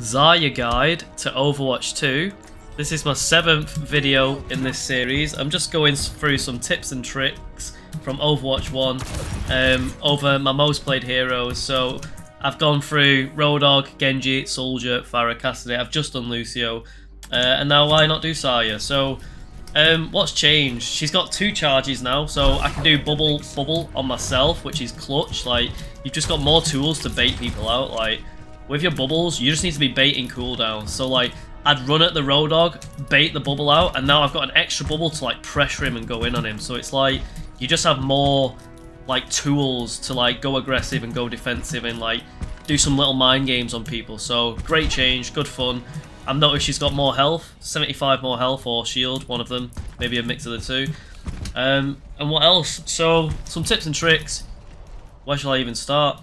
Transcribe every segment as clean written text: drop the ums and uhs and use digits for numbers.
Zarya guide to Overwatch 2. This is my 7th video in this series. I'm just going through some tips and tricks from Overwatch 1 over my most played heroes. So I've gone through Roadhog, Genji, Soldier, Pharah, Crusade. I've just done Lucio. And now why not do Zarya? So what's changed? She's got 2 charges now, so I can do bubble on myself, which is clutch. Like, you've just got more tools to bait people out. Like, with your bubbles, you just need to be baiting cooldowns. So like, I'd run at the Roadhog, bait the bubble out, and now I've got an extra bubble to like pressure him and go in on him. So it's like, you just have more like tools to like go aggressive and go defensive and like do some little mind games on people. So great change, good fun. I've noticed she's got more health, 75 more health or shield, one of them, maybe a mix of the two. And what else? So some tips and tricks. Where shall I even start?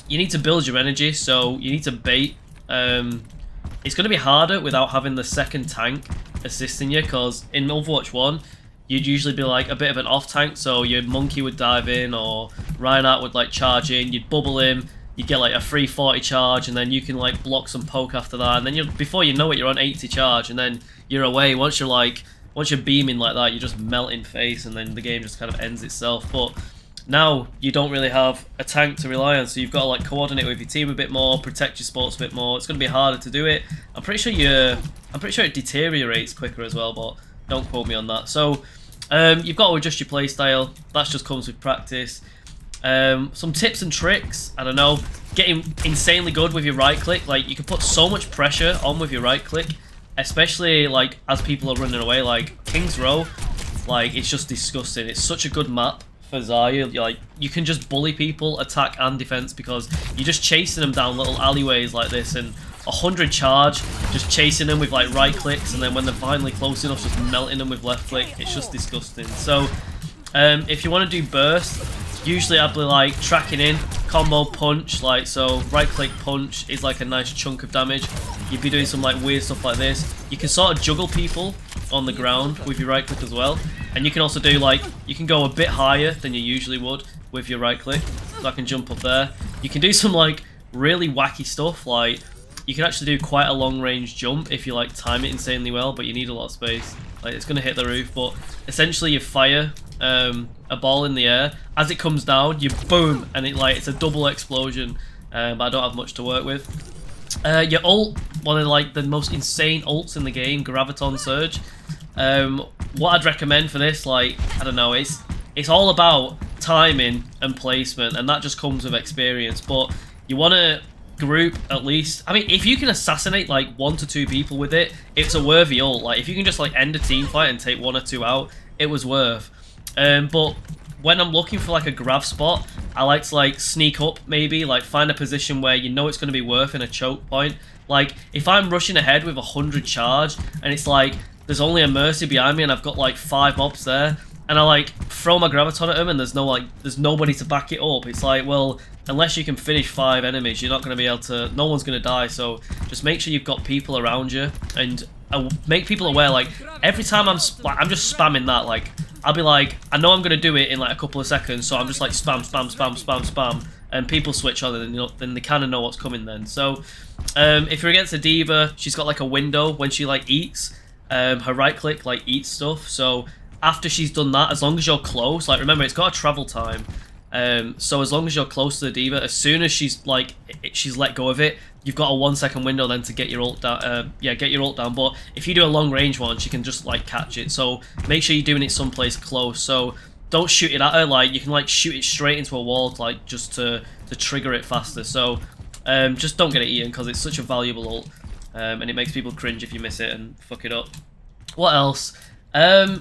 You need to build your energy, so you need to bait. It's going to be harder without having the second tank assisting you, because in Overwatch 1 you'd usually be like a bit of an off tank, so your monkey would dive in or Reinhardt would like charge in, you'd bubble him, you get like a free 40 charge, and then you can like block some poke after that, and then before you know it you're on 80 charge, and then you're away. Once you're beaming like that, you just melt in face, and then the game just kind of ends itself. But now you don't really have a tank to rely on, so you've got to like coordinate with your team a bit more, protect your sports a bit more. It's going to be harder to do it. I'm pretty sure it deteriorates quicker as well, but don't quote me on that. So you've got to adjust your playstyle. That just comes with practice. Some tips and tricks. I don't know, getting insanely good with your right click. Like, you can put so much pressure on with your right click, especially like as people are running away. Like King's Row, like, it's just disgusting. It's such a good map for Zarya. Like, you can just bully people, attack and defense, because you're just chasing them down little alleyways like this, and 100 charge, just chasing them with like right clicks, and then when they're finally close enough, just melting them with left click. It's just disgusting. So if you want to do burst, usually I'd be like tracking in, combo punch, like, so right click punch is like a nice chunk of damage. You'd be doing some like weird stuff like this. You can sort of juggle people on the ground with your right click as well, and you can also do like, you can go a bit higher than you usually would with your right click, so I can jump up there. You can do some like really wacky stuff, like you can actually do quite a long range jump if you like time it insanely well, but you need a lot of space. Like, it's going to hit the roof, but essentially you fire a ball in the air, as it comes down you boom, and it's a double explosion, but I don't have much to work with. Your ult, one of like the most insane ults in the game, Graviton Surge. What I'd recommend for this, like, I don't know, it's all about timing and placement, and that just comes with experience. But you want to group at least, I mean, if you can assassinate like 1 to 2 people with it, it's a worthy ult. Like, if you can just like end a team fight and take 1 or 2 out, it was worth. But when I'm looking for like a grab spot, I like to like sneak up, maybe like find a position where you know it's going to be worth in a choke point. Like, if I'm rushing ahead with 100 charge and it's like there's only a Mercy behind me and I've got like 5 mobs there, and I like throw my Graviton at them and there's nobody to back it up, it's like, well, unless you can finish 5 enemies, you're not going to be able to, no one's going to die. So just make sure you've got people around you, and make people aware. Like, every time I'm just spamming that, like, I'll be like, I know I'm going to do it in like a couple of seconds, so I'm just like spam, and people switch on, and then they kind of know what's coming then. So if you're against a diva, she's got like a window when she like eats, her right click like eats stuff. So after she's done that, as long as you're close, like, remember, it's got a travel time, so as long as you're close to the diva, as soon as she's let go of it, you've got a 1-second window then to get your ult down. Get your ult down. But if you do a long range one, she can just like catch it. So make sure you're doing it someplace close. So don't shoot it at her. Like, you can like shoot it straight into a wall, like, just to trigger it faster. So just don't get it eaten, because it's such a valuable ult, and it makes people cringe if you miss it and fuck it up. What else? I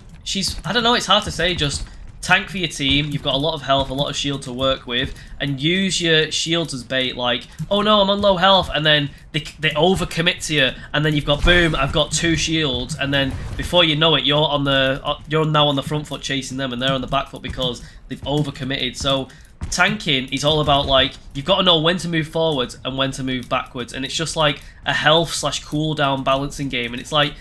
don't know, it's hard to say. Just tank for your team. You've got a lot of health, a lot of shield to work with, and use your shields as bait. Like, oh no, I'm on low health, and then they overcommit to you, and then you've got, boom, I've got 2 shields, and then before you know it, you're now on the front foot chasing them, and they're on the back foot because they've overcommitted. So tanking is all about, like, you've got to know when to move forwards and when to move backwards, and it's just like a health / cooldown balancing game. And it's like,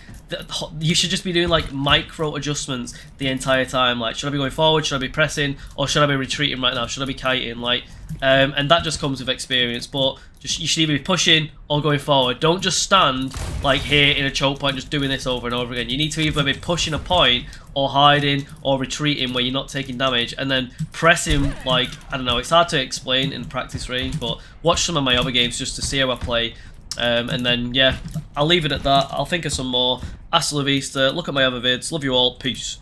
you should just be doing like micro adjustments the entire time. Like, should I be going forward? Should I be pressing? Or should I be retreating right now? Should I be kiting? Like, and that just comes with experience. But just you should either be pushing or going forward. Don't just stand like here in a choke point, just doing this over and over again. You need to either be pushing a point or hiding or retreating where you're not taking damage, and then pressing. Like, I don't know, it's hard to explain in practice range, but watch some of my other games just to see how I play. And then, yeah, I'll leave it at that. I'll think of some more. Hasta la vista. Look at my other vids. Love you all. Peace.